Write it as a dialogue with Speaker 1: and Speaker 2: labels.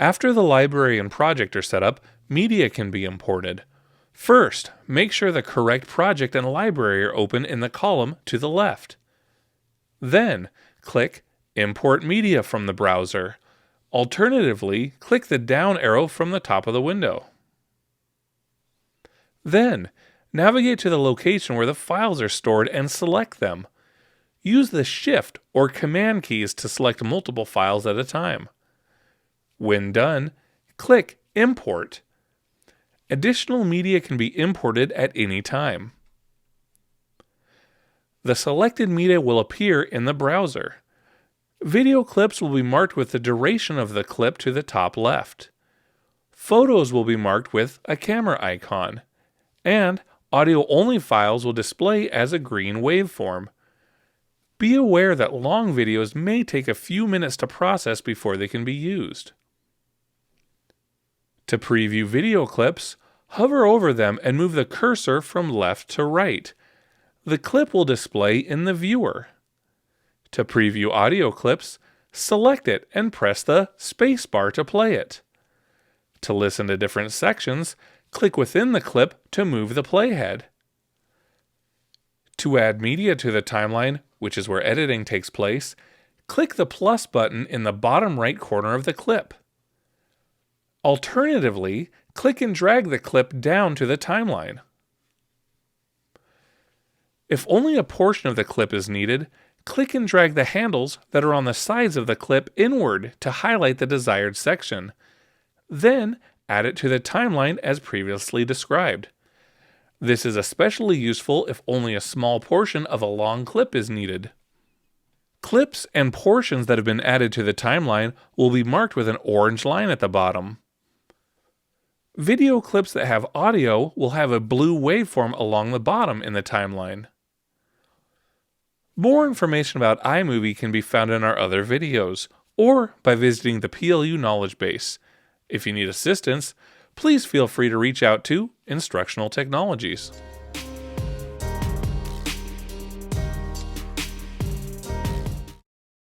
Speaker 1: After the library and project are set up, media can be imported. First, make sure the correct project and library are open in the column to the left. Then, click Import Media from the browser. Alternatively, click the down arrow from the top of the window. Then, navigate to the location where the files are stored and select them. Use the Shift or Command keys to select multiple files at a time. When done, click Import. Additional media can be imported at any time. The selected media will appear in the browser. Video clips will be marked with the duration of the clip to the top left. Photos will be marked with a camera icon. And audio-only files will display as a green waveform. Be aware that long videos may take a few minutes to process before they can be used. To preview video clips, hover over them and move the cursor from left to right. The clip will display in the viewer. To preview audio clips, select it and press the spacebar to play it. To listen to different sections, click within the clip to move the playhead. To add media to the timeline, which is where editing takes place, click the plus button in the bottom right corner of the clip. Alternatively, click and drag the clip down to the timeline. If only a portion of the clip is needed, click and drag the handles that are on the sides of the clip inward to highlight the desired section. Then, add it to the timeline as previously described. This is especially useful if only a small portion of a long clip is needed. Clips and portions that have been added to the timeline will be marked with an orange line at the bottom. Video clips that have audio will have a blue waveform along the bottom in the timeline. More information about iMovie can be found in our other videos, or by visiting the PLU knowledge base. If you need assistance, please feel free to reach out to Instructional Technologies.